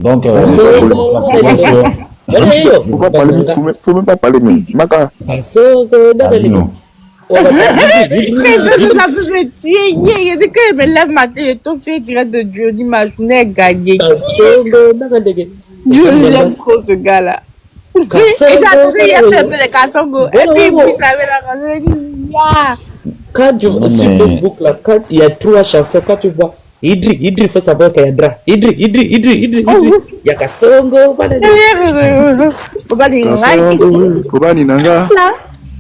Donc, faut même pas parler même. Maka. Mais je me tuer hier. Dès que je me lève matin, je tombe sur direct de Johnny, ma journée est gagnée. Johnny, j'aime trop ce gars-là. Et après, il a fait un peu de Kassongo. Et puis, il avait la chanson. Quand tu sur Facebook, là, quand il y a 3 chansons, quand tu vois Idri, il faut savoir qu'il y a Dra. Idri. Il y a Kassongo.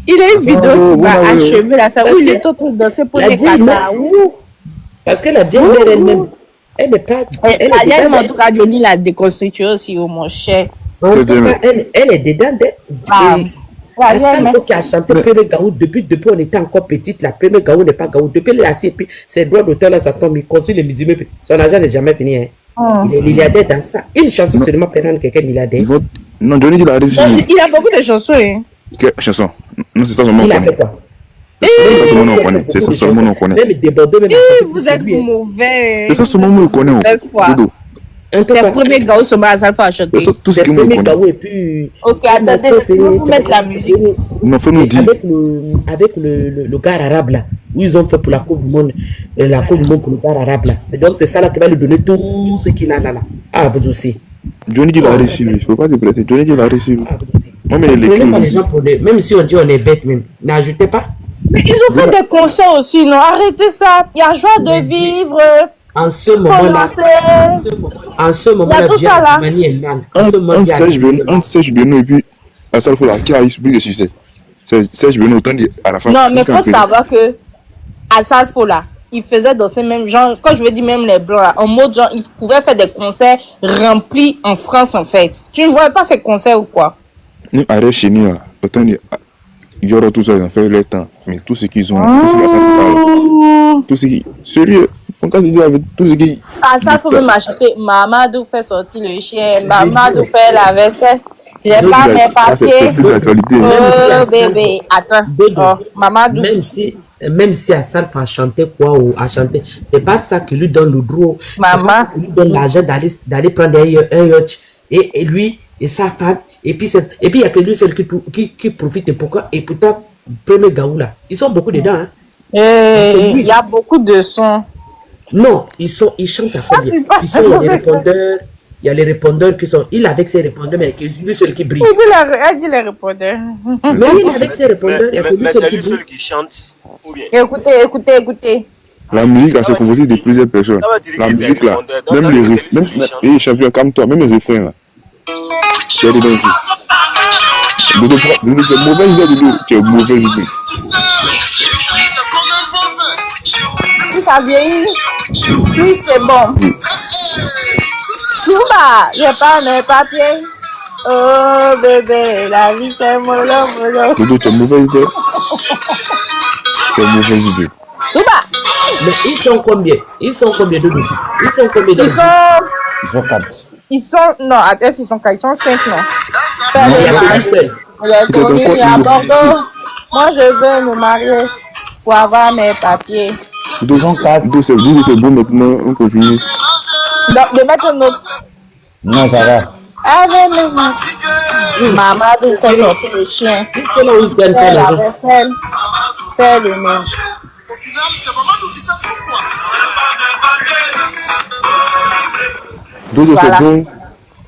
Il a une vidéo qui va achever la fin où il est en train de danser pour les Kata. Parce que la vieille mère elle-même, elle n'est pas. Elle, en tout cas, Johnny l'a déconstruit aussi, mon cher. En tout cas, elle est dedans. Assalfo qui a chanté Premier Gaou depuis on était encore petite. La Premier Gaou n'est pas Gaou. Depuis elle est assise, puis ses droits d'auteur là, ça tombe. Il continue les musulmans. Son argent n'est jamais fini. Hein. Il est milliardaire dans ça. Une chanson seulement pendant quelqu'un milliardaire. Non, Johnny il a réussi. Il a beaucoup de chansons. Hein. Quelle chanson? Non, c'est ça son nom. Il a fait quoi? C'est ça son nom qu'on connaît. C'est ça son nom qu'on connaît. Vous êtes mauvais. C'est ça son nom qu'on connaît. Le premier Gaou se met à Salfa à chanter. Tout ce qui me connaît. Et puis. Ok, attendez, vous mettre la musique. Non, faut-nous dire. Avec le gars arabe là, où ils ont fait pour la Coupe du Monde, pour le gars arabe là. Et donc c'est ça là qui va lui donner tout ce qu'il a là. Ah, vous aussi. Johnny il a réussi, il ne faut pas te blesser. Johnny il a réussi. Même les gens même si on dit on est bête même, n'ajoutez pas. Mais ils ont fait des concerts aussi, non? Arrêtez ça. Il y a joie de vivre. En ce moment-là, Biamani est mal. Un Serge Beno et puis Assalfo là qui a eu plus de succès. Serge Beno autant dit à la fin. Non, mais il faut savoir que Assalfo là, il faisait dans ces mêmes gens, quand je veux dire même les blancs là, en mode genre, il pouvait faire des concerts remplis en France en fait. Tu ne vois pas ces concerts ou quoi? Ni arrête chez nous là, autant dire. Il y aura tout ça, ils ont fait leur temps. Mais tout ce qu'ils ont, tout ce qu'ils ont, tout ce qui. Sérieux, on peut se dire avec tout ce qui. Ah, ça, faut me m'acheter. Mamadou fait sortir le chien. Mamadou fait la vaisselle. J'ai pas mes papiers. C'est plus d'actualité. Oh, bébé, attends. Oh, Mamadou. Même si Assalfo a chanté quoi ou a chanté, c'est pas ça qui lui donne le droit. Maman. Qui lui donne l'argent d'aller prendre un yacht. Et lui et sa femme. Et puis il y a que lui seul qui profite. Et pourquoi? Et pourtant, Premier Gaou là, ils sont beaucoup dedans. Hein. Il y a beaucoup de sons. Non, ils chantent à combien? Ils sont les répondeurs. Il y a les répondeurs qui sont. Il avec ses répondeurs, mais c'est lui seul qui brille. Il dit les répondeurs. Mais il avec ses répondeurs, il y a que lui seul qui chante. Écoutez. La musique a se composé de plusieurs personnes. La musique là, même les refrains, même les champions comme toi, même les refrains là. Tu as des dents ici. De mauvaises idées, tu es mauvaise idée. Si ça vieillit, oui, c'est bon. Souba, j'ai pas mes papiers. Oh bébé, la vie c'est mollo. Dodo, tu as mauvaise idée. Tu as mauvaise idée. Souba. Mais ils sont combien, Dodo? Ils sont 4. Ils sont, non, attends, ils sont 4, ils sont 5, non. Il y a que lui seul. Les communes à Bordeaux. Moi, je veux me marier pour avoir mes papiers. Dodo, sont 4. Dodo, c'est bon maintenant, on continue. Donc, de mettre notre. Non, ça va. Avec maman, de faire sortir le chien. Faire la vaisselle. Faire le même. Au final, c'est vraiment nous qui sommes pourquoi. Dodo, c'est bon.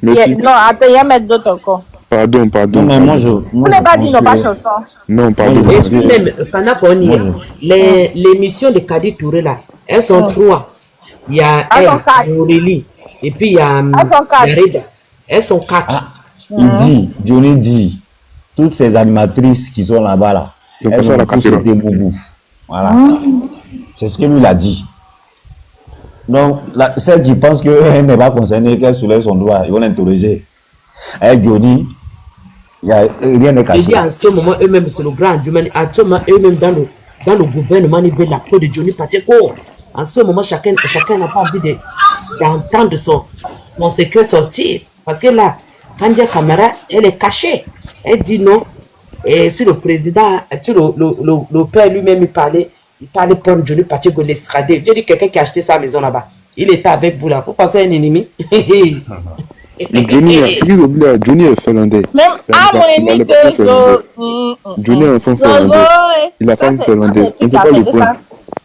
Merci. Non, attends, il y a mettre d'autres encore. Pardon. Non, mais moi, Vous n'avez pas dit non, pas chanson. Non, pardon. Et puis même, pendant qu'on y est, l'émission de Kadi Touré là, elles sont 3. Il y a Aurélie, et puis il y a Reda. Elles sont 4. Johnny dit, toutes ces animatrices qui sont là-bas là, elles ont tous été boubou. Voilà. C'est ce que lui a dit. Donc, celle qui pense qu'elle n'est pas concernée, qu'elle soulève son doigt, ils vont l'interroger. Avec Johnny, il n'y a rien de caché. Je dis en ce moment, eux-mêmes, c'est le grand humain. Actuellement, eux-mêmes, dans le gouvernement, ils veulent la peau de Johnny Pacheco. En ce moment, chacun n'a pas envie d'entendre son secret sortir. Parce que là, Kandia Kamara, elle est cachée. Elle dit non. Et si le président, si le père lui-même, il parlait pour Johnny Pacheco, l'estrader. Je dis quelqu'un qui a acheté sa maison là-bas. Il était avec vous là. Vous pensez à un ennemi? Mais Johnny, ce qu'ils oublient là, Johnny est finlandais. Même à mon Il a ami le papier finlandais. que Johnny est un enfant finlandais. Il a pas une finlandaise. On ne peut pas le prendre.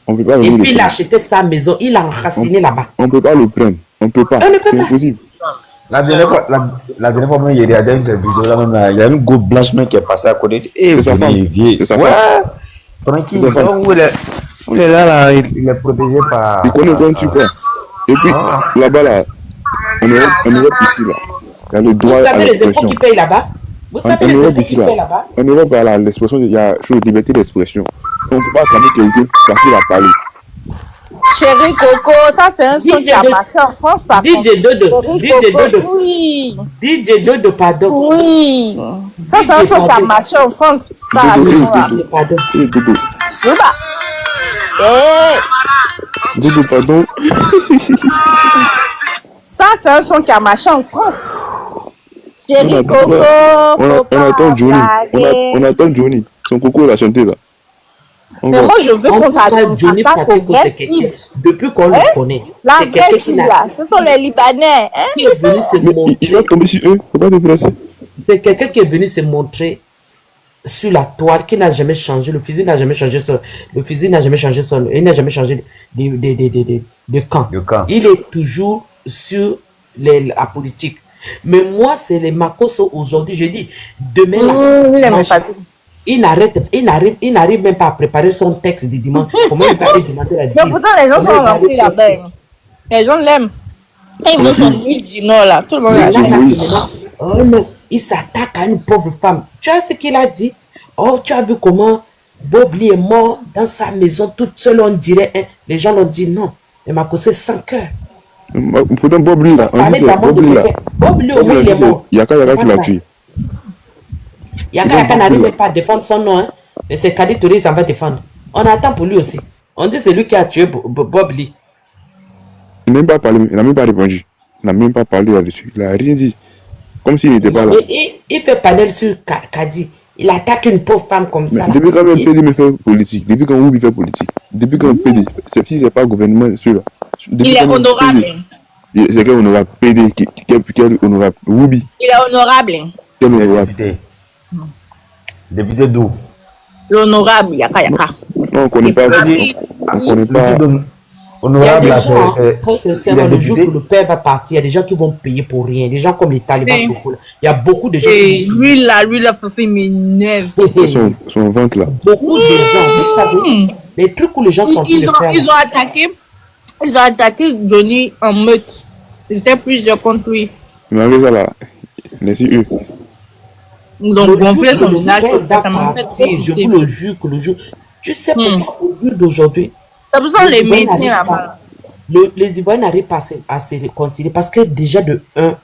On peut pas Et venir puis il a le prendre. acheté sa maison, il a enraciné là-bas. On ne peut pas le prendre. On ne peut pas. On ne peut C'est pas. impossible. La dernière fois, la dernière fois, même, il regardait une vidéo là, même, il y a une go blanchement qui est passée à côté. C'est sa femme. C'est sa Ouais, femme. tranquille. C'est sa femme. Donc, où il est là, il est protégé par. Il connaît quand tu crois. Et puis, là-bas, là, en Europe ici, là, il y a le Vous droit à savez les impôts l'expression. qu'ils payent là-bas? Vous En savez les Europe impôts ici, qu'ils là, payent là-bas? en Europe, là, l'expression, il y a chose de liberté d'expression. On ne peut pas attraper quelqu'un parce qu'il a parlé. Chérie Coco, ça c'est un son DJ qui a Dodo. marché en France par contre. DJ Dodo. Chérie DJ Coco, Dodo. oui. DJ Dodo, pardon. Oui. Ça c'est un son qui a marché en France par la Dodo, chanson là. Dodo. Pardon. Eh, Dodo. Oui, bah. Eh, Dodo, pardon. ça c'est un son qui a marché en France. Chérie Coco, On attend Johnny. On attend Johnny. Son coco, il a chanté là. On Mais va. moi je veux En qu'on tout cas, Johnny s'attaque aux Pateko, vrais c'est quelqu'un. filles. Depuis qu'on le connaît, La c'est vraie quelqu'un qui fille n'a là, ce sont les Libanais. Hein? qui est venu se Mais il va montrer. tomber sur eux. Faut pas te placer. C'est quelqu'un qui est venu se montrer sur la toile, qui n'a jamais changé. Le fusil n'a jamais changé son. Le fusil n'a jamais changé son. Il n'a jamais changé de camp. De camp. Il est toujours sur la politique. Mais moi, c'est les Makoso aujourd'hui. Je dis, demain, Il est mon dimanche, parti. il n'arrive même pas à préparer son texte de dimanche. Comment il va aller demander la Mais dire? pourtant les gens Comment sont il va remplis aller là-bas. Les gens l'aiment. Et ils veulent son huile du Nord là. Tout le monde Mais l'a là, dit. là, c'est maintenant, oh non, il s'attaque à une pauvre femme. Tu vois ce qu'il a dit? Oh, tu as vu comment Bob Lee est mort dans sa maison toute seule, on dirait. Hein. Les gens l'ont dit non. Il m'a causé 5 heures. Pourtant, Bob Lee là. On dit Parler c'est d'amour Bob de Lee là. quelqu'un. Bob Lee, au Bob moins, Lee, il est c'est mort. Yaka qui l'a tué. Yaka n'arrive même pas à défendre son nom. Hein. Mais c'est Kadi Touré, ça va défendre. On attend pour lui aussi. On dit c'est lui qui a tué Bob Lee. Il n'a même pas parlé. Il n'a même pas répondu. Il n'a même pas parlé là-dessus. Il n'a rien dit. Comme s'il n'était pas là. Il fait panel sur Kadi. Il attaque une pauvre femme comme ça. Mais depuis quand même PD me fait politique, depuis quand Woubi fait politique, depuis quand PD, c'est si c'est pas gouvernement, celui-là. Il est honorable. C'est quel honorable PD, quel honorable Woubi, Il est honorable. quel honorable. Député. Député d'où? L'honorable, Yaka Yaka. Non, on connaît pas. On connaît pas. Le titre Il y a honorable, des là, gens, c'est. très Il sincèrement, est le jour député. que le père va partir, il y a des gens qui vont payer pour rien. Des gens comme les talibans Oui. chocolat. Il y a beaucoup de gens Et qui lui là, il m'énerve. Son ventre là. beaucoup de gens, vous savez, les trucs où les gens sont en train de faire. Ils ont attaqué Johnny en meute. Ils étaient plusieurs contre lui. Mais avec ça là, laissez eux. Ils ont Le gonflé jour son que le visage. père va Ça m'a fait partir, trop je pitié. vous le jure que le jour. Tu sais pourquoi au jour d'aujourd'hui, C'est pour ça que les Ivoiriens métiers n'arrivent là-bas. pas- les Ivoiriens n'arrivent pas à se réconcilier parce que déjà de un,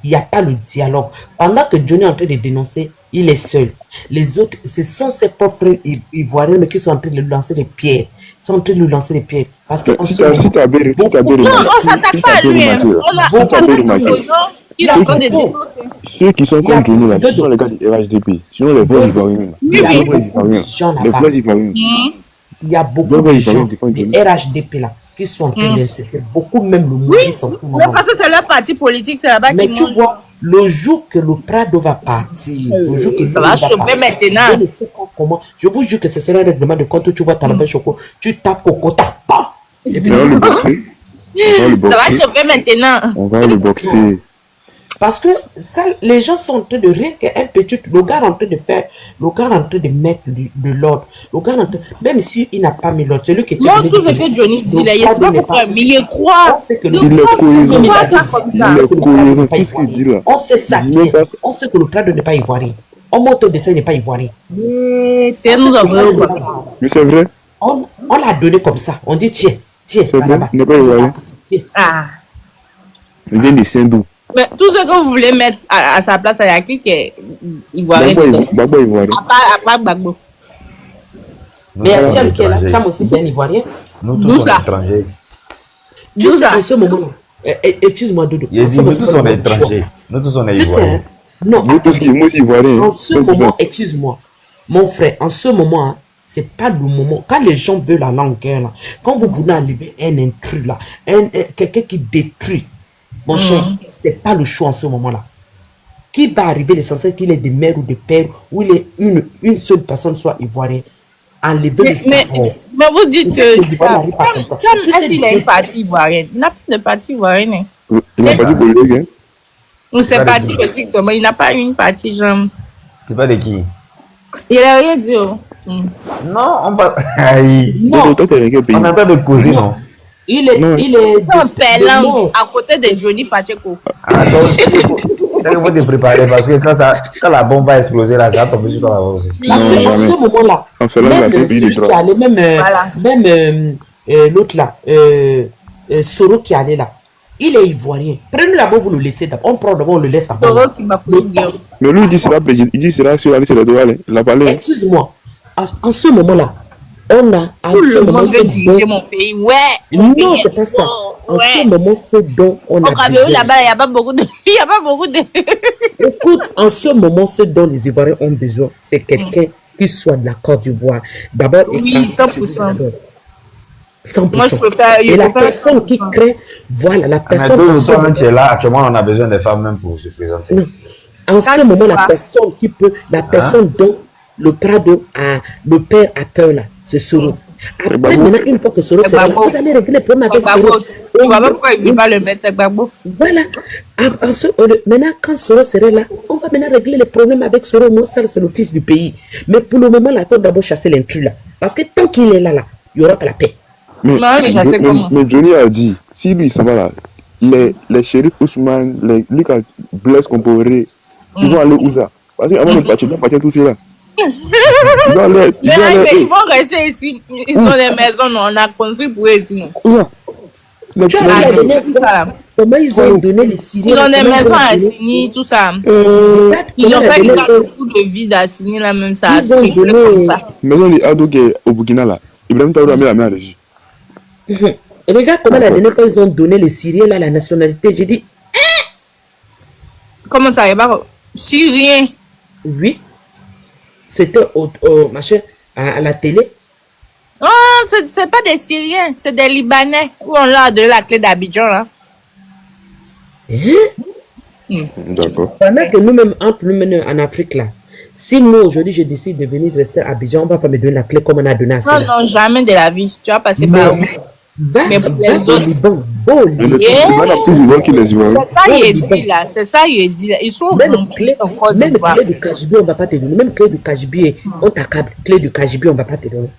il n'y a pas le dialogue. Pendant que Johnny est en train de dénoncer, il est seul. Les autres, ce sont ses propres frères Ivoiriens mais qui sont en train de lui lancer des pierres. Ils sont en train de lui lancer des pierres. Parce que Si tu as bien Non, on s'attaque pas à lui. Hein. On s'attaque aux gens qui sont en train de dénoncer. ceux qui sont comme Johnny là, ce sont les gars du RHDP. Sinon les vrais Ivoiriens. Oui, Les oui. vrais Ivoiriens. Les vrais Ivoiriens. il y a beaucoup Ouais, de ouais, gens, ils font des Johnny. RHDP là, qui sont en train d'insulter. Beaucoup même le Maurice en ce Mais moment. parce que c'est leur parti politique, c'est là-bas Mais qu'ils tu mangent. vois, le jour que le Prado va partir, le jour que ça va Johnny chauffer partir, maintenant. je ne sais pas comment. Je vous jure que ce sera un règlement de compte où tu vois Talabé Choco, tu tapes Coco, tapes pas. Et puis, On va le boxer. On va le Ça va boxer. chauffer maintenant. On va le boxer. parce que ça, les gens sont en train de rien qu'un petit, le gars est en train de faire, le gars est en train de mettre de l'ordre. Le gars est en train, même si il n'a pas mis l'ordre, celui qui était Moi, venu tout ce de- que Johnny dit le là, je sais pas Prado n'est pourquoi, mais il croit. On sait que De Il est quoi cohérent. pourquoi ça comme ça? Il est cohérent. Tout ce qu'il dit là. On sait ça Il qui est. n'est pas- On sait que le Prado n'est pas ivoirien. On monte au dessin, il n'est pas ivoirien. C'est nous avons. Mais c'est vrai. On l'a donné comme ça. On dit tiens, C'est là, vrai, là-bas. il n'est pas ivoirien. Tiens. Ah. Il vient de Saint-Dou. Mais tout ce que vous voulez mettre à sa place, il y a qui est ivoirien dedans. Bagbo ivoirien. À part Gbagbo. Mais Nous sommes Tiam qui est là, étrangers. Tiam aussi c'est un ivoirien. Nous D'où tous sommes ça? étrangers. Tu D'où sais, ça? en ce moment-là, excuse-moi Dodo. Il En dit, ce nous tous sommes moment-là, étrangers. Nous tous sommes tu sais, ivoiriens. hein, non, Nous tous qui, moi aussi ivoirien. en ce moment, excuse-moi, mon frère, en ce moment, hein, c'est pas le moment. Quand les gens veulent aller en guerre, là, quand vous voulez enlever un intrus, là, quelqu'un qui détruit, Mon cher, c'est pas le choix en ce moment-là. Qui va arriver, l'essentiel qu'il est de mère ou de père, ou il est une seule personne soit ivoirienne, enlever le passeport. Mais vous dites C'est ça que que l'Ivoire n'arrive pas à comme comprendre. est-ce qu'il a une partie ivoirienne? Il n'a plus de partie ivoirienne. Hein. Il n'a pas dit politique, hein. Ou c'est parti politique seulement, il n'a pas une partie genre. Tu parles de qui? Il a rien dit. Oh. Non, on parle. Aïe. Non, toi, t'es dans quel pays? On est en train de causer, non? Il est C'est un pélant à côté de Johnny Pacheco. Attends, c'est qu'il faut te préparer parce que quand la bombe va exploser là, ça va tomber sur toi aussi. Parce Non, que en jamais. ce moment-là, En Finlande, même là, c'est un pays de celui qui droit. allait, Voilà. même l'autre là, Soro qui allait là, il est ivoirien. Prenez d'abord, vous le laissez d'abord. On prend d'abord, on le laisse d'abord. Toro qui m'a pris gueule. Mais lui, il dit cela, il dit cela sur la liste de droits, il a parlé. Excuse-moi, en ce moment-là, on a en Tout ce le moment monde veut ce diriger dont- mon pays. Ouais. Non, Mon pays c'est est pas ça. fort, En ce ouais. moment, ce dont on Au a Cameroun, besoin. là-bas, il n'y a pas beaucoup de. Il y a pas beaucoup de. Écoute, en ce moment, ce dont les Ivoiriens ont besoin, c'est quelqu'un qui soit de la Côte d'Ivoire. D'abord, Oui, 100%. 100%. Moi, je préfère. Et la personne qui crée, voilà, la Mais personne. En ce toi-même, moment, tu es là. Actuellement, on a besoin des femmes même pour se présenter. non. En ce tu moment, la vois. personne qui peut, la personne dont le Prado a, le père a peur là, c'est Soro. Après, Gbagbo. maintenant, une fois que Soro C'est sera là, Gbagbo. vous allez régler le problème avec Gbagbo. Soro. Tu vois même pourquoi il ne veut pas le mettre, c'est Gbagbo. Voilà. Maintenant, quand Soro serait là, on va maintenant régler les problèmes avec Soro. Moi, ça, c'est le fils du pays. Mais pour le moment, là, il faut d'abord chasser l'intrus là. Parce que tant qu'il est là, il n'y aura pas la paix. Mais on les chassait comment? Mais Johnny a dit, si lui, ça va là, les shérifs Ousmane, les Lucas Blaise Compaoré, ils vont aller où ça? Parce qu'avant de partir, ils vont partir tout cela. Ils vont aller. Mais ils vont rester ici. Ils ont des maisons, non, on a construit pour eux ici. Non. Où ça? Les Tu as petits- vu la Ah, dernière tout fois, ça, là. comment ils ont donné les Syriens? Ils ont des comment maisons à donné- signer, tout ça. Ils Comment ont la fait dernière fois, beaucoup de vide à signer là, même ça. Ils ont Ils voulaient donné- comme ça. Maison de Ado qui est au Burkina là. Ibrahim Traoré a mis la main dessus. Et regarde comment la dernière fois ils ont donné les Syriens là la nationalité. J'ai dit Comment ça, il n'y a pas. Syrien. oui. C'était au machin à la télé. Oh, c'est pas des Syriens, c'est des Libanais. Où on leur a donné la clé d'Abidjan, là. D'accord. Pendant que nous-mêmes, entre nous-mêmes en Afrique là, si moi aujourd'hui je décide de venir rester à Abidjan, on va pas me donner la clé comme on a donné à Non, Sénat. non, jamais de la vie. Tu vas passer par où? Mais pour les Va au autres- Liban, va au Mais Liban. le Liban a plus d'Ivoire que les Ivoiriens. C'est ça, il est dit là. C'est ça, il est dit là. Ils sont Même remplis en Côte même d'Ivoire. clé du KGB, on va pas te donner. Même clé du KGB, on t'accable. Clé du KGB, on va pas te donner.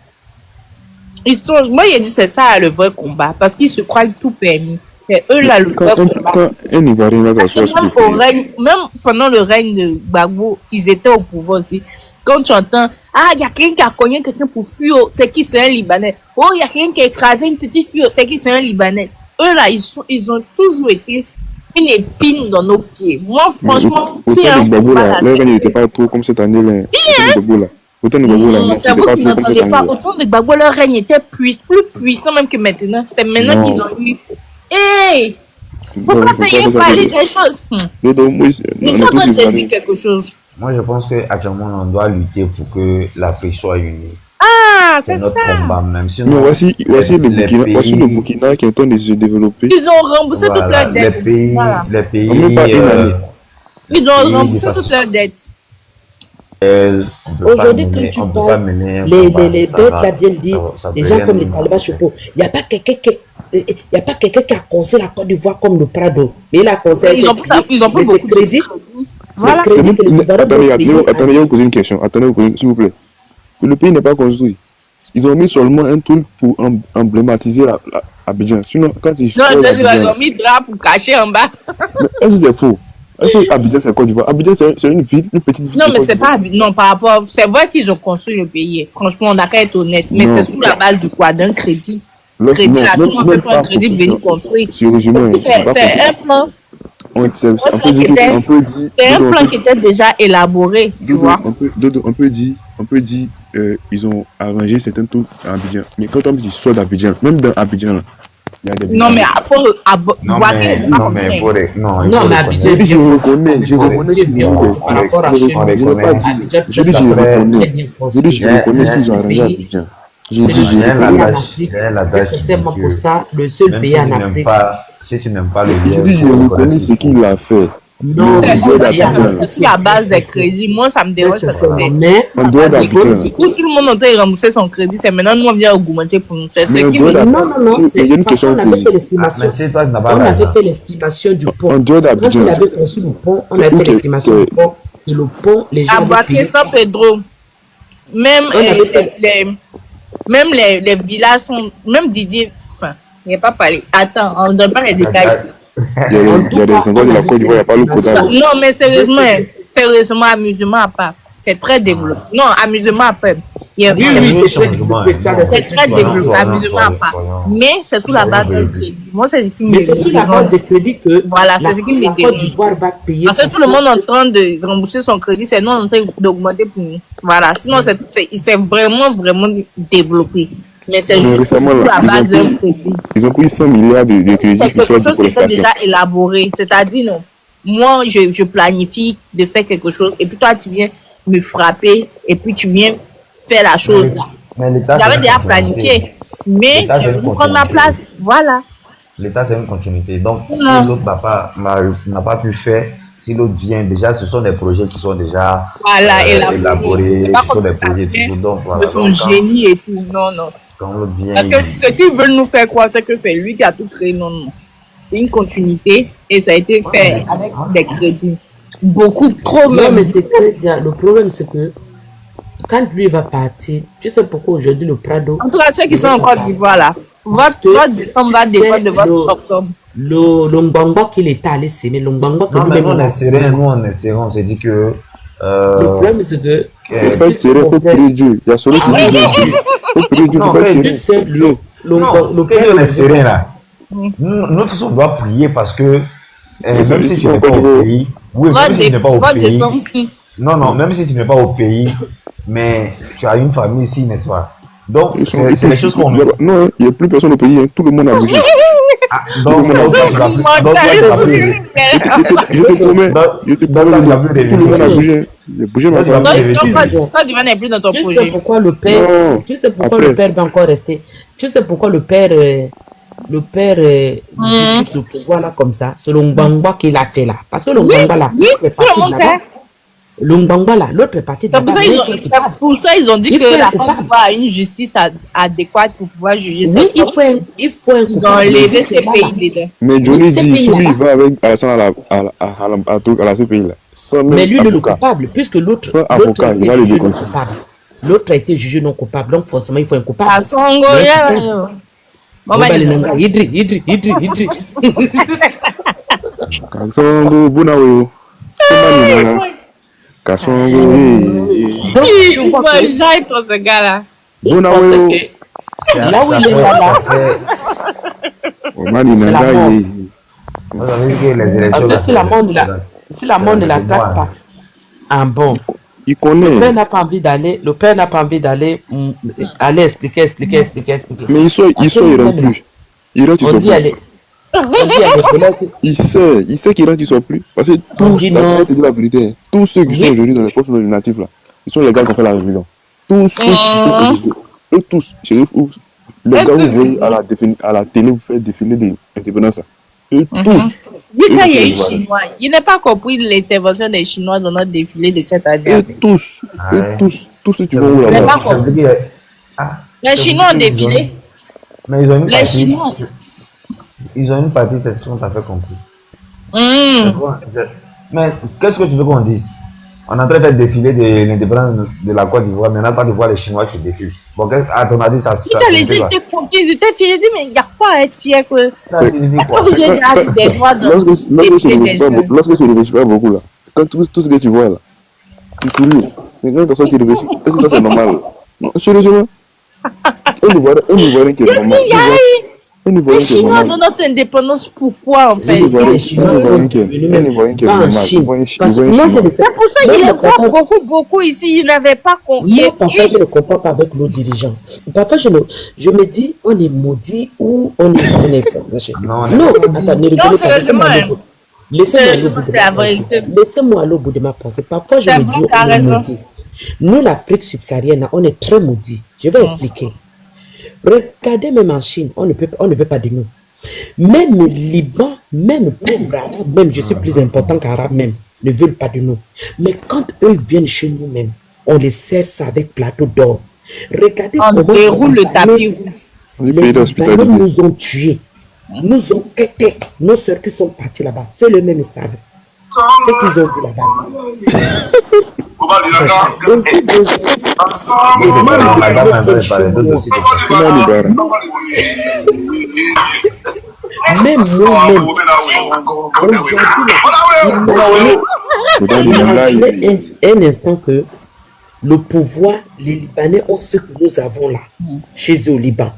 Moi, il a dit c'est ça le vrai combat. Parce qu'ils se croient tout permis. C'est eux là le vrai Quand combat. un Ivoirien va Parce que s'asseoir sur le même, au pays, règne, même pendant le règne de Gbagbo, ils étaient au pouvoir aussi. Quand tu entends, ah, il y a quelqu'un qui a cogné quelqu'un pour fuir, c'est qui? C'est un Libanais. Oh, il y a quelqu'un qui a écrasé une petite fille, c'est qui? C'est un Libanais. Eux là, ils ont toujours été une épine dans nos pieds. Moi, franchement, autant un de Gbagbo combat là, là, leur c'est- règne n'était pas trop comme cette année là. Autant de Gbagbo là. Autant de Gbagbo là, Non, c'était c'est vous pas qui trop comme cette n'entendez pas. année là. Autant de Gbagbo, leur règne était plus puissant même que maintenant. C'est maintenant Non. qu'ils ont eu. Hey! Faut Non, pas faut payer pas parler ça. des choses. Non, non, moi, Ils on sont est en tous train de te Ivoiriens. dire quelque chose. Moi, je pense qu'actuellement, on doit lutter pour que l'Afrique soit unie. Ah, C'est c'est notre ça. combat même. Mais Sinon, voici le Burkina, pays, voici le Burkina qui est en train de se développer. Ils ont remboursé toute voilà, leur les dette. pays, Voilà. les pays, En même pas une année. Ils ont pays remboursé de toute façon- leur dette. on peut pas Aujourd'hui, mener- quand tu on peut pas parles, mener un les combat, bêtes ça là va- viennent dire, ça les gens devient comme les minimum. talibans Chopo, il n'y a pas quelqu'un qui a conseillé la Côte d'Ivoire comme le Prado. Mais il a conseillé. Ils ont pris mais beaucoup c'est de crédit. Voilà. C'est crédit que les Ivoiriens Attendez, doivent payer. attendez, je vais vous poser une question. Attendez, s'il vous plaît. Le pays n'est pas construit. Ils ont mis seulement un truc pour emblématiser Abidjan. Sinon, quand ils Non, sortent ils d'Abidjan, ont mis drap pour cacher en bas. mais est-ce que c'est faux? Est-ce que Abidjan c'est Côte d'Ivoire? Abidjan c'est une ville, une petite ville. Non, de mais Côte c'est d'Ivoire. pas. Non, par rapport. C'est vrai qu'ils ont construit le pays. Franchement, on n'a qu'à être honnête. Mais Non. c'est sous la base de quoi? D'un crédit. Non, Crédit, là, tout le même monde peut pas prendre un crédit pour venir construire. Sérieusement, C'est un plan. on peut dire que- on peut dire. C'est un Dodo, plan qui était déjà élaboré, tu Dodo, vois. on peut dire, ils ont arrangé certains trucs à Abidjan. Mais quand on dit qu'ils sortent d'Abidjan, même dans Abidjan, là, il y a des. Non, mais après, Non, Ouaké, mais, c'est pas non, comme ça. mais il faut les- non, il Non, faut mais les Abidjan, connaître. Je reconnais qu'ils Abidjan, ont. par rapport à on chez les nous, connaît. Abidjan, Je dis, je ça va reconnais. très bien Je dis, je construit. reconnais Yeah, qu'ils ont yeah. arrangé Abidjan. J'ai dit, C'est le j'ai seul Rien pays en l'adage, Afrique, rien l'adage qui dit nécessairement pour que ça, le seul même pays si en tu n'aimes Afrique. pas, si tu n'aimes pas le je lien, dis, il je faut reconnais reconnaître ce qu'il a fait. Non, Le le seul dehors pays en d'Abidjan, C'est sur la base des crédits. Moi, ça me Très dérange parce que sincèrement. Mais en dehors c'est d'Abidjan, où tout le monde est en train de rembourser son crédit. C'est maintenant nous, on vient augmenter pour nous. C'est ce mais en qui dehors me dit. d'Abidjan, non, mais il y a c'est une parce question qu'on à avait poser. fait Ah, l'estimation. mais si toi, tu n'as pas On avait l'argent. fait l'estimation du pont. En dehors Quand il d'Abidjan, avait conçu le pont, on c'est avait où fait l'estimation du pont. Et le pont, les gens À avaient Boaké, payé. San Pedro, même, On avait fait. même les villages sont. Même Didier. Enfin, il n'est pas parlé. Attends, on ne donne pas les détails ici. En il y tout a des cas, endroits on de la avait Côte fait d'Ivoire, il n'y a pas le quota l'estimation. d'eau. Non, mais sérieusement, Je sais. sérieusement, amusement à part. C'est très développé. Non, amusement à part. Il y a- Oui, Non, il y a oui, eu un c'est très changement. développé. Ça, Non, C'est très développé, amusement à part. soyons. Mais c'est sous la Soyons base d'un véridiques. crédit. Moi, c'est ce qui me Mais c'est sur la base des crédits que Voilà, la, c'est ce qui me la Côte dérange. d'Ivoire va payer. Parce que parce tout le monde est en train de rembourser son crédit, c'est nous en train d'augmenter pour nous. Voilà, sinon c'est vraiment, vraiment développé. Mais c'est Mais juste récemment, sur là, la base d'un crédit. ils ont pris 100 milliards de crédits C'est pour quelque faire chose pour qui les sont stations. déjà élaboré. C'est-à-dire, non, moi, je planifie de faire quelque chose et puis toi, tu viens me frapper et puis tu viens faire la chose là. Mais l'État, c'est J'avais une déjà continuité. planifié, mais L'État, tu c'est es une venu prendre ma continuité. place. Voilà. L'État, c'est une continuité. Donc, si Non. l'autre n'a pas pu faire, si l'autre vient, déjà, ce sont des projets qui sont déjà Voilà, élaborés, C'est pas ce sont comme des si ça projets vient toujours. Donc, de voilà. son Donc, génie et tout. Non, non. quand l'autre vient, Parce que ce qu'ils veulent nous faire croire, c'est que c'est lui qui a tout créé. Non, non. C'est une continuité et ça a été fait avec des crédits. Beaucoup, trop Non, même. mais c'est très bien. Le problème, c'est que quand lui va partir, tu sais pourquoi aujourd'hui le Prado. En tout cas, ceux qui sont en Côte d'Ivoire là, Parce que votre décembre va tu dépendre sais, de votre octobre. Le Ngbangba qu'il était allé s'aimer, le Ngbangba que non, mais nous-mêmes nous, on on a est serein, nous, on est serein. On s'est dit que. Le problème, c'est que. Il faut être sérieux, il faut prier Dieu. Il y a celui qui prie Dieu. Il faut prier Dieu, il Non, faut être mais Tu sérieux. sais, le Non, père on est de- serein là. Nous tous, on doit prier parce que même si tu n'es pas au pays, oui, même si tu n'es pas au Votre pays, décembre. non, même si tu n'es pas au pays, mais tu as une famille ici, n'est-ce pas? Donc, c'est les choses qu'on. Non, il n'y a plus personne au pays. Hein. Tout le monde a bougé. Ah, donc, toi, tu vas plus. Donc, toi, tu vas plus. Je te promets. Je te Donc, toi, tu vas plus promets. Tout le monde a revenir. bougé. Il a bougé ma Toi, tu vas famille. plus revenir. Toi, tu n'est plus dans ton Tu sais projet. pourquoi le père. Non. Tu sais pourquoi Après. le père va encore rester. Tu sais pourquoi le père. Discute le pouvoir là comme ça. C'est le Ngbangba qu'il a fait là. Parce que le Ngbangba là, Oui, l'autre est tout le parti monde là-bas. sait. Le Ngbangba là, l'autre est parti de C'est pour là-bas. ça, mais il est coupable. pour ça, ils ont dit Il faut que un la coupable. Côte d'Ivoire a une justice adéquate pour pouvoir juger Oui, cette il femme. faut un Ils ont coupable. enlevé C'est ces là, pays dedans. Mais Johnny C'est dit, pays si lui là-bas. il va avec Alassane à la CPI là, sans même Mais lui, il est le avocat. coupable, puisque l'autre Sans a avocat, il va été le jugé non déconseiller. coupable. L'autre a été jugé non coupable, donc forcément, il faut un coupable. À Songo, Mais yeah, putain. yeah. Bon, bah, les Nanga, Idri. Kasongo, Bunawe. Kasongo, Donc, tu Il vois faut que j'aille pour ce gars-là. il pensait Bunawe. que là où il est là, Omani c'est la Nanga, mort. Vous savez que les Parce élections. que là, si la mort ne c'est la, dans- si la c'est mort dans ne la les traque mois. pas, ah bon, il le père connaît. n'a pas envie d'aller, le père n'a pas envie d'aller, aller expliquer. Mais il sort, il rentre plus. Il rentre, il On sort dit plus. aller. On dit aller, voilà que- Il sait qu'il rentre, il sort plus. Parce que On tous, dit la non. vérité de la vérité, hein, tous ceux qui sont Oui. aujourd'hui dans les postes nominatifs là, ils sont les gars qui ont fait la rébellion. Tous ceux qui sont aujourd'hui, eux tous, Chérif, les gars vous voyez à la télé, vous faites défiler des indépendances là. Eux tous. Lui, quand il y a eu Voilà. Chinois, il n'a pas compris l'intervention des Chinois dans notre défilé de cette année. Eux tous. Ah Eux ouais. tous ceux qui Ça vont veut où dire- là-bas. pas ça veut dire qu'il y a- Ah, Les ça veut Chinois ont dire qu'ils défilé. Mais ils ont une Les partie. Chinois. Ils ont une partie, c'est ce qu'on t'a fait compris. Hum. Parce mais qu'est-ce que tu veux qu'on dise? On est en train de faire défiler de l'indépendance de la Côte d'Ivoire, maintenant tu vois les Chinois qui défilent. Bon, à ton avis, ça Les signifie gens quoi? étaient contents, ils étaient fiers. Ils disaient, mais il n'y a pas à être fier. Que... Ça signifie quoi? Vous avez des droits de Lorsque tu ne défiler des réfléchis pas, jeunes. lorsque tu ne réfléchis pas beaucoup là, quand tout ce que tu vois là, tu souris. Mais quand tu réfléchis, est-ce que ça c'est normal? Non, sérieusement. Un Ivoirien qui est normal. Un Les Ivoirien qui est Chinois normal. de notre indépendance, pourquoi en fait? Les Chinois sont devenus même pas en Chine. Parce que moi, je ne sais C'est pour ça qu'il les voit beaucoup ici. Ils n'avaient pas compris. Moi, parfois, je ne comprends pas avec nos dirigeants. Parfois, je me dis, on est maudit ou on est Non, on est non, pas maudit. attends, ne rigolez Non, pas. sérieusement, Laissez-moi aller au bout de c'est ma la pensée. vérité. Laissez-moi aller au bout de ma pensée. Parfois, je C'est me bon, dis, t'as on est raison. maudit. Nous, l'Afrique subsaharienne, on est très maudit. Je vais expliquer. Regardez même en Chine, on ne veut pas de nous. Même le Liban, même pauvres arabes, même je suis plus important qu'arabe même, ne veulent pas de nous. Mais quand eux viennent chez nous même, on les sert ça avec plateau d'or. Regardez On comment déroule le tapis rouge. Les les pays Libanais d'hospitalité. nous ont tués, nous ont quittés. Nos sœurs qui sont parties là-bas, c'est eux-mêmes ils savent ce qu'ils ont vu là-bas. Donc, La dame un peu parler d'autres aussi. Comment les barres? même moi-même, aujourd'hui, imaginez un instant que le pouvoir, les Libanais ont ce que nous avons là, chez eux au Liban.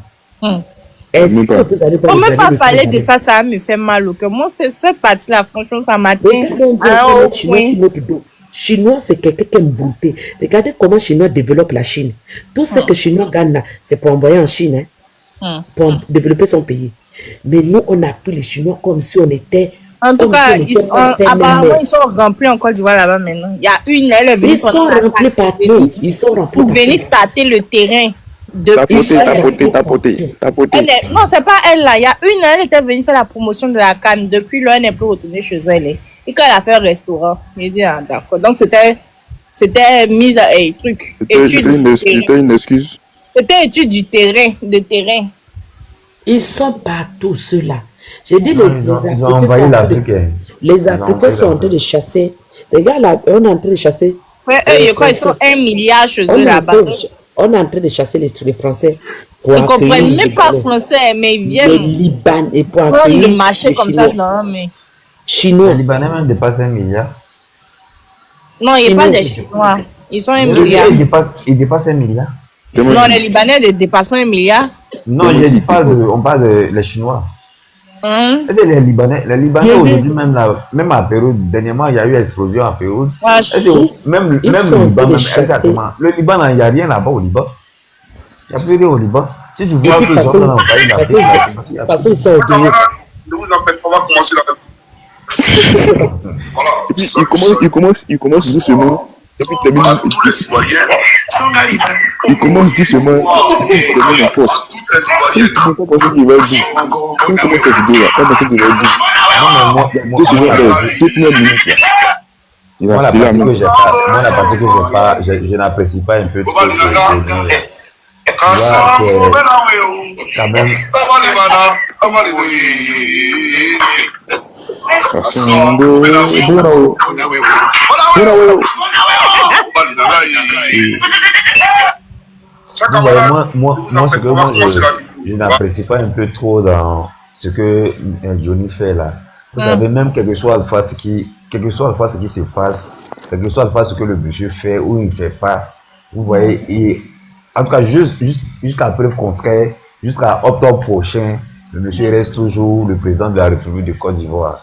Est-ce Même que pas. vous allez On ne peut pas le parler de Libanais? ça va me faire mal au cœur. Moi, cette partie-là, franchement, ça m'a Regardez, on dit au que Chinois point. sur notre dos. Chinois, c'est quelqu'un qui aime brouter. Regardez comment Chinois développe la Chine. Tout ce que Chinois gagne là, c'est pour envoyer en Chine, hein, pour développer son pays. Mais nous, on a pris les Chinois comme si on était. En tout comme cas, si on était apparemment, même. ils sont remplis en Côte d'Ivoire là-bas maintenant. Il y a une, elle est venue Ils sont remplis partout. Ils sont remplis pour venir partout. tâter le terrain. Tapoter. Non, c'est pas elle là. Il y a une, elle était venue faire la promotion de la canne. Depuis là, elle n'est plus retournée chez elle. Et quand elle a fait un restaurant, j'ai dit, ah, d'accord. Donc, c'était mise à truc. C'était une excuse. C'était étude du terrain, de terrain. Ils sont partout, ceux-là. J'ai dit, Ils ont envahi l'Afrique. les Africains sont en train de chasser. Les gars, là, on est en train de chasser. Ouais, je crois qu'ils sont 1 milliard chez eux là-bas. On est en train de chasser les Français. Pour Ils ne comprennent accueillir même les pas Libanais. français, mais ils Les viennent Libanais et pour prendre accueillir le marché les comme ça. Chinois. Non, mais... Les Chinois. Libanais même dépassent 1 milliard. non, il n'y a pas Chinois. des Chinois. Ils sont 1 Ils milliard. dépassent 1 milliard. Non, les Libanais ne dépassent pas 1 milliard. Non, on parle de les Chinois. Hum. C'est les Libanais aujourd'hui, même à la période, dernièrement, il y a eu explosion à Féroud. Ouais, Même ils le sont Liban, même, chassés. exactement. Le Liban, il n'y a rien là-bas au Liban. Il n'y a plus rien au Liban. Si tu vois Et puis, qu'ils sont dans l'envahir l'Afrique, parce qu'ils sont orgueilleux. Ne vous en faites pas, on va commencer la Voilà. Et puis il commence doucement. Et puis termine. Tous les citoyens sont libres. Il commence doucement. Et puis il termine en force. Tous les citoyens Il ne faut pas penser qu'il va être doux. Quand on commence cette vidéo là, pas penser qu'il va être doux. Tout ce genre de toute une minute là. Il moi, va la c'est là partie que même. j'ai pas, moi, la partie que j'ai pas, je n'apprécie pas un peu trop. Quand même, vous voyez, moi, ce que je n'apprécie pas un peu trop dans ce que Johnny fait là. Vous savez, même quel que soit le face qui se passe, quel que soit le face ce que le monsieur fait ou il ne fait pas, vous voyez, et en tout cas, jusqu'à preuve contraire, jusqu'à octobre prochain, le monsieur reste toujours le président de la République de Côte d'Ivoire.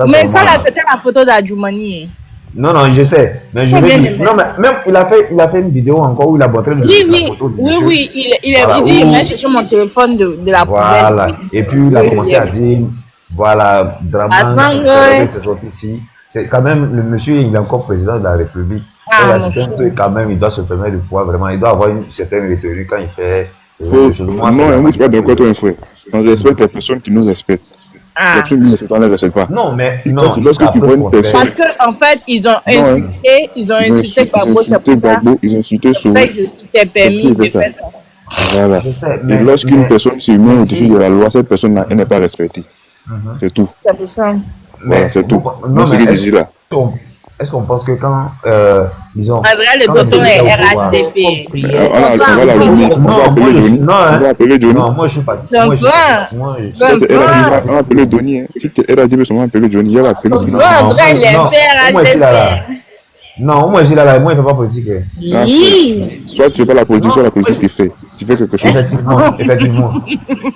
Mais ça, là, c'était la photo d'Adjoumani. Non, je sais. Mais je veux dire, non, mais même il a fait une vidéo encore où il a montré la photo du monsieur. Oui, il dit, il m'a cherché mon téléphone de la poubelle. Voilà. Et puis il a commencé à dire, voilà, Draman, c'est sorti ici. C'est quand même, le monsieur, il est encore président de la République. Il a certains trucs quand même, il doit se permettre de pouvoir vraiment, il doit avoir une certaine rhétorique quand il fait ce genre de choses. Non, on ne pas d'accord, toi, un frère. On respecte les personnes qui nous respectent. Les personnes qui nous respectent, on ne les respecte pas. Non, mais Lorsque tu vois une personne. Parce qu'en fait, ils ont insulté Gbagbo, c'est pour ça. Ils ont insulté Soro. Il t'est permis de faire ça. Voilà. Et lorsqu'une personne se met au-dessus de la loi, cette personne-là, elle n'est pas respectée. C'est tout. C'est pour ça. Voilà, c'est tout. Non, c'est ce que je dis là. Est-ce qu'on pense que quand, disons... Adrien, le tonton est RHDP. On va appeler Johnny. Non, moi je suis pas... On va appeler Johnny. Si tu es RHDP, on va appeler Johnny. Je vais appeler Johnny. Adrien, il est RHDP. Non, moi je suis là, moi il ne fait pas politique. Soit tu fais pas la politique, soit la politique tu fais. Tu fais quelque chose. Effectivement.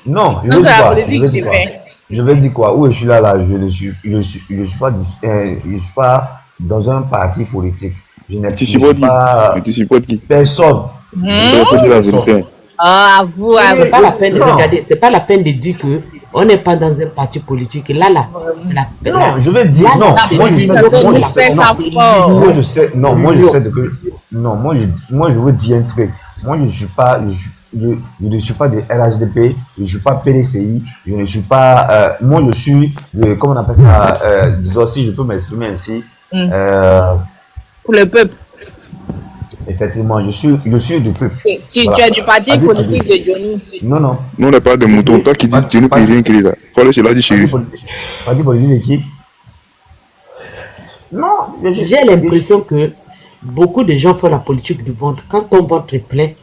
Non, je vais dire quoi? Où je suis là, je suis pas dans un parti politique. Tu supportes qui? Personne. Tu vas dire la vérité. Ah, vous, C'est pas la peine de regarder, c'est pas la peine de dire que on n'est pas dans un parti politique. Là, c'est la peine. Non, je vais dire non. Moi je sais de que non. Moi je veux dire un truc. Moi je suis pas je ne suis pas de RHDP, je ne suis pas PDCI, je ne suis pas... moi, je suis de... Comment on appelle ça disons, si je peux m'exprimer ainsi. Pour le peuple. Effectivement, je suis du peuple. Tu es du parti politique de Johnny. Non, non. Nous, on n'est pas des moutons. Toi qui dis Johnny peut rien créer là. Faut aller chez la dit shérif. Parti politique de qui? Non, j'ai l'impression que beaucoup de gens font la politique du ventre. Quand ton ventre est plein,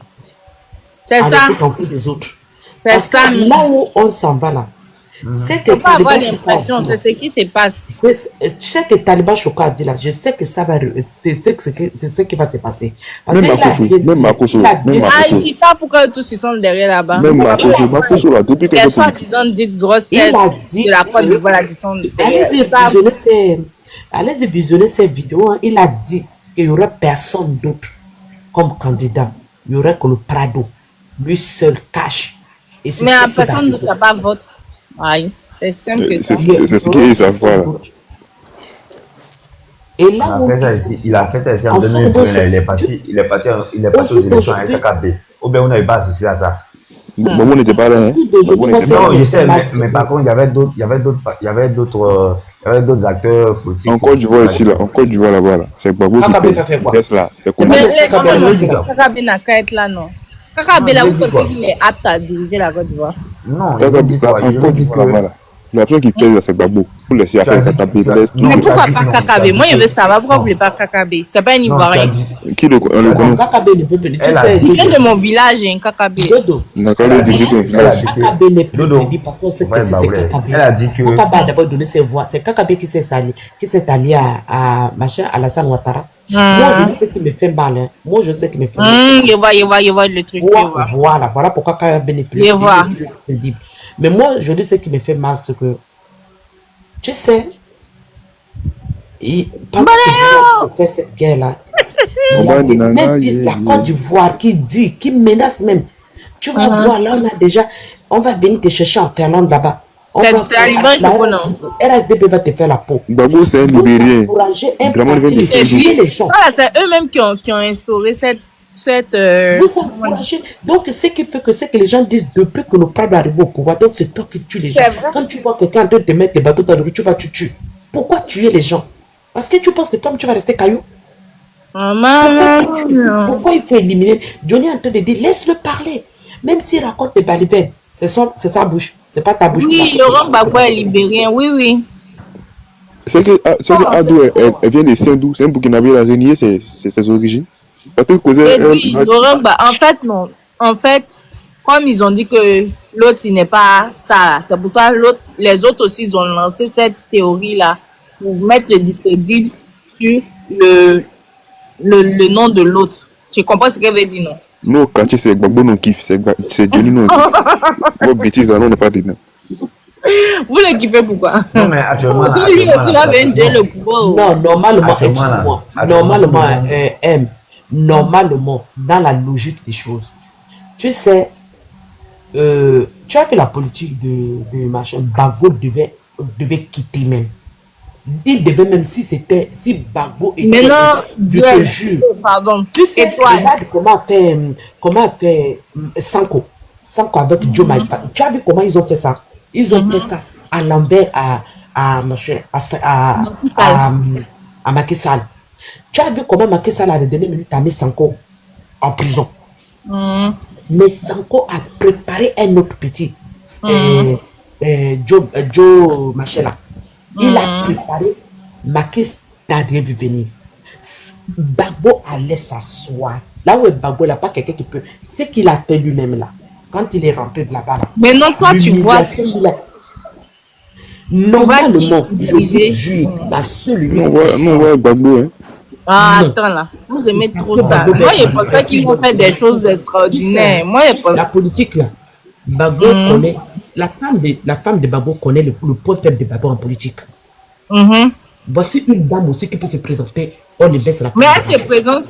c'est ça. On fout des autres. C'est ça. Là où on s'en va là, c'est que pas avoir l'impression, c'est ce qui se passe. Je sais que Taliban Choka a dit là, je sais que ça va, c'est ce qui va se passer. Même Makoso, ils disent pas pourquoi tous ils sont derrière là-bas. Même Makoso là, depuis que les soi-disant dites grosses têtes de la Côte d'Ivoire qui sont derrière. Allez-y visionner ces vidéos. Hein. Il a dit qu'il n'y aurait personne d'autre comme candidat. Il n'y aurait que le Prado. Lui seul cache. Mais à personne d'autre n'a pas vote. Oui, c'est simple que ça. C'est ce qu'ils savent pas là. Et là, il a fait ça ici en 2021. Il est parti aux élections avec KKB. Ou bien on n'avait pas assisté à ça. Bon, on n'était pas là. Hein. Non, je sais, mais par contre, il y avait d'autres acteurs politiques. En Côte d'Ivoire ici, là, en Côte d'Ivoire là-bas, là. C'est Gbagbo qui reste là. KKB n'a qu'à être là, non. KKB là, vous pensez qu'il est apte à diriger la Côte d'Ivoire? Non, en Côte d'Ivoire là. La personne qui pèse, c'est Gbagbo. Il faut laisser faire KKB. Mais pourquoi pas KKB? Moi, je veux savoir pourquoi vous ne voulez pas KKB. C'est pas un Ivoirien. Qui le connaît? KKB ne peut pas. Il vient de mon village, un KKB. D'accord, il dit ton village. KKB n'est plus dit parce qu'on sait que c'est KKB. Elle a dit que... KKB a d'abord donné ses voix. C'est KKB qui s'est allié à Alassane Ouattara. Moi, je sais ce qui me fait mal. Hein. Moi, je sais ce qui me fait mal. Je vois le truc. Voilà pourquoi KKB n'est plus crédible. Mais moi, je dis ce qui me fait mal, c'est que, tu sais, pendant que on fait cette guerre-là, il y a même la Côte d'Ivoire qui menace même. Tu vas voir, là, on va venir te chercher en Finlande là-bas. RHDP va te faire la peau. Gbagbo, c'est un Libérien. C'est eux-mêmes qui ont instauré cette vous encouragez. Donc, ce qui fait que c'est que les gens disent depuis que le Prado arrive au pouvoir, donc c'est toi qui tues les gens. Quand tu vois quelqu'un en train de te mettre des bateaux dans le rue, tu vas tuer. Pourquoi tuer les gens? Parce que tu penses que toi, tu vas rester caillou. Pourquoi il faut éliminer? Johnny est en train de dire, laisse-le parler. Même s'il raconte des balivernes, c'est sa bouche, c'est pas ta bouche. Oui, Laurent Gbagbo est libérien, oui. C'est que Adou, elle vient de Saint-Dou, c'est un Burkinabé, elle a renié ses origines. Oui, Laurent Gbagbo, en fait, non. En fait, comme ils ont dit que l'autre, il n'est pas ça, c'est pour ça les autres aussi, ils ont lancé cette théorie-là pour mettre le discrédit sur le nom de l'autre. Tu comprends ce qu'elle veut dire, non? Non, quand c'est Gbagbo, non kiff, c'est Johnny, non kiff. Vos bêtises, on n'est pas dedans. Vous le kiffez pourquoi? Non, mais actuellement. Parce que lui aussi va venir le pouvoir. Non, normalement, dans la logique des choses, tu sais, tu as vu la politique de machin, Gbagbo devait quitter même. Il devait même si Gbagbo était... Mais non, je te jure. Pardon. Tu sais, regarde comment a fait Sanko avec Joe Maïfa. Tu as vu comment ils ont fait ça? Ils ont fait ça à l'envers à Macky Sall. Tu as vu comment Macky Sall à la dernière minute a mis Sanko en prison. Mais Sanko a préparé un autre petit, Joe Machela. Il a préparé, Macky Sall n'a rien vu venir. Gbagbo allait s'asseoir. Là où Gbagbo n'a pas quelqu'un qui peut. Ce qu'il a fait lui-même là, quand il est rentré de là-bas. Mais non, toi tu vois. Normalement, je jure, la seule. Non, ouais, Gbagbo, hein. Ah, attends là, vous aimez trop ça. Moi, je pense pas qu'ils vont faire des choses extraordinaires. Moi, je pense... La politique là, Gbagbo connaît, la femme de Gbagbo connaît le point faible de Gbagbo en politique. Voici une dame aussi qui peut se présenter, on les baisse la femme. Mais elle se présente,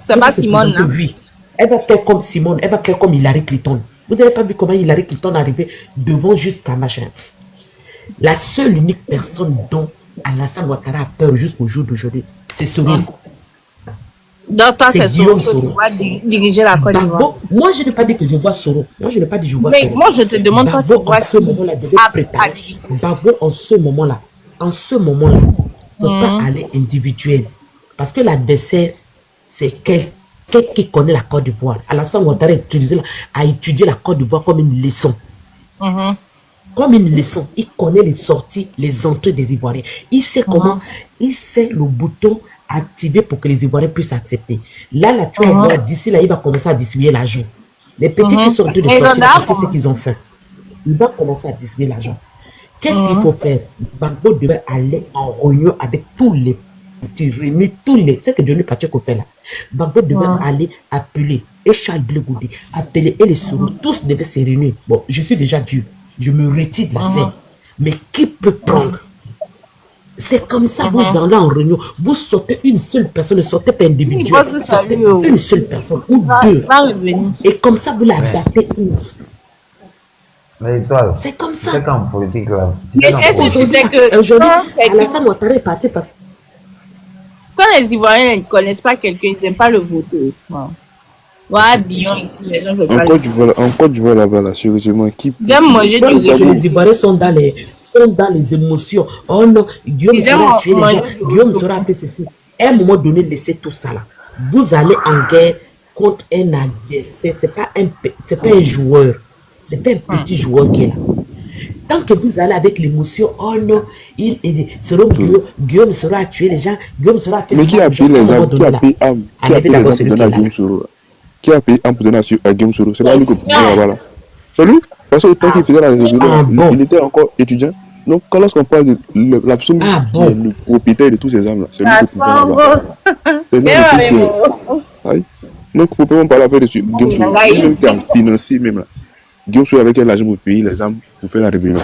c'est pas Simone là. Oui, elle va faire comme Simone, elle va faire comme Hillary Clinton. Vous n'avez pas vu comment Hillary Clinton est arrivée devant jusqu'à machin. La seule unique personne dont Alassane Ouattara a peur jusqu'au jour d'aujourd'hui, c'est Sorine. Donc, toi, C'est c'est Guillaume Soro qui Soro. va diriger la Côte d'Ivoire. Gbagbo, moi je n'ai pas dit que je vois Soro. Moi je n'ai pas dit que je vois Mais Soro. moi, je te demande, toi, tu Gbagbo vois en ce qui moment-là devait a préparer. diriger. Gbagbo en ce moment-là, ne peut pas aller individuel. Parce que l'adversaire, c'est quelqu'un qui connaît la Côte d'Ivoire. Alassane Ouattara a étudié la Côte d'Ivoire comme une leçon. Comme une leçon. Il connaît les sorties, les entrées des Ivoiriens. Il sait comment, il sait le bouton activé pour que les Ivoiriens puissent accepter. Là, tu vas voir, d'ici là, il va commencer à distribuer l'argent. Les petits qui sont en train de sortir parce que c'est qu'ils ont faim. Il va commencer à distribuer l'argent. Qu'est-ce qu'il faut faire? Gbagbo devait aller en réunion avec tous les petits réunis, c'est que Johnny Pacheco fait là. Gbagbo devait aller appeler, et Charles Blé Goudé, appeler, et les Soro, tous devaient se réunir. Bon, je suis déjà Dieu, je me retire de la scène. Mais qui peut prendre? C'est comme ça, vous allez en réunion, vous sortez une seule personne, ne sortez pas individuel, sortez une seule personne ou deux. Et comme ça, vous l'adaptez tous. Mais toi, c'est comme ça. C'est qu'en politique là. Mais est-ce que tu sais que aujourd'hui, Alassane Ouattara est parti parce que quand les Ivoiriens ne connaissent pas quelqu'un, ils n'aiment pas le voter. Voilà, Billon ici, les gens veulent pas. En Côte d'Ivoire là-bas, là, sérieusement, qui. J'aime manger du riz. Les Ivoiriens sont dans les émotions. Oh non, Guillaume sera tué les gens. Guillaume sera fait ceci. À un moment donné, laissez tout ça là. Vous allez en guerre contre un adversaire. C'est pas un joueur. C'est pas un petit joueur qui est là. Tant que vous allez avec l'émotion, oh non, Guillaume sera à tuer les gens, Guillaume sera à faire. Mais qui a payé les armes? Qui a payé les armes pour donner à Guillaume Soro? Qui a payé armes pour donner à Guillaume Soro? C'est pas lui qui a là. C'est lui? Parce que tant qu'il faisait la rébellion, il était encore étudiant. Donc, lorsqu'on parle de la personne qui est le propriétaire de tous ces armes-là, c'est lui qui pouvait là-bas. C'est lui qui. Donc, il ne faut pas parler avec Guillaume Soro. C'est lui qui a financé même là. Guillaume Soro avec l'argent pour payer les armes pour faire la rébellion.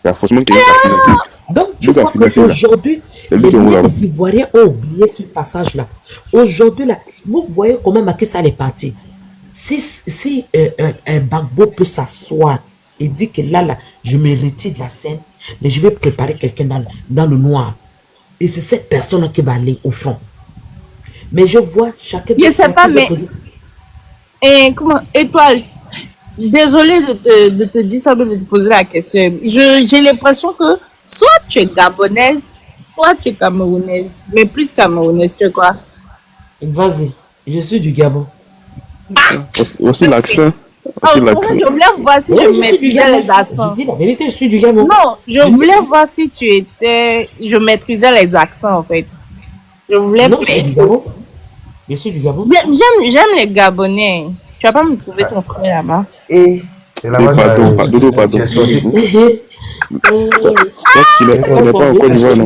Il y a forcément quelqu'un qui a financé. Donc, tu vois qu'aujourd'hui, les Ivoiriens ont oublié ce passage-là. Aujourd'hui, là, vous voyez comment Macky Sall est parti. Si un Gbagbo peut s'asseoir et dire que là, je me retire de la scène, mais je vais préparer quelqu'un dans le noir. Et c'est cette personne qui va aller au front. Mais je vois chacun... Je ne sais pas, mais... comment... Étoile... Désolée de te dire ça, de te poser la question. J'ai l'impression que soit tu es gabonaise, soit tu es camerounaise. Mais plus camerounaise, tu es quoi? Vas-y, je suis du Gabon. Voici l'accent. Je voulais voir si je maîtrisais les accents. Je dis la vérité, je suis du Gabon. Non, je voulais voir si je maîtrisais les accents en fait. Je voulais... Non, je suis du Gabon. Je suis du Gabon. J'aime les Gabonais. Tu vas pas me trouver ton frère là-bas. Pardon. Tu n'es pas en Côte d'Ivoire, non?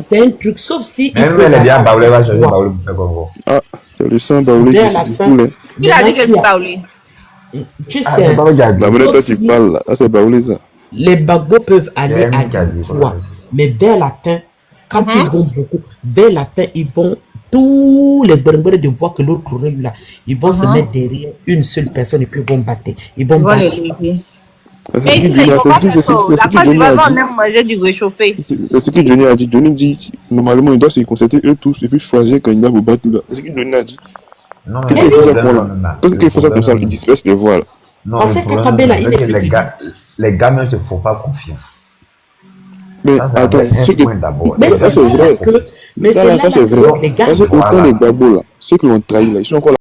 C'est un truc, sauf si... Même elle est bien baoulée, va changer baoulé pour faire Congo. Ah, c'est le sang baoulé qui se coule. Il a dit que c'est baoulé. Tu sais... Baoulé, toi tu parles là. Ah, c'est baoulé ça. Les Gbagbo peuvent aller à toi. Mais vers la fin, quand ils vont beaucoup, vers la fin, ils vont... Tous les Gbagbo de voir que l'autre là, ils vont se mettre derrière une seule personne et puis ils vont battre. Ils vont battre. Mais c'est ce que Johnny a dit. Johnny dit, normalement, ils doivent se concerter eux tous et puis choisir un candidat pour battre là. C'est ce que Johnny a dit. Non, mais parce qu'il faut ça comme ça, ils dispersent les voix là. Non, les gamins ne se font pas confiance. Mais attends, ça c'est vrai. Mais ça c'est vrai. Parce que autant les Gbagbo là, ceux qui l'ont trahi là, ils sont encore là.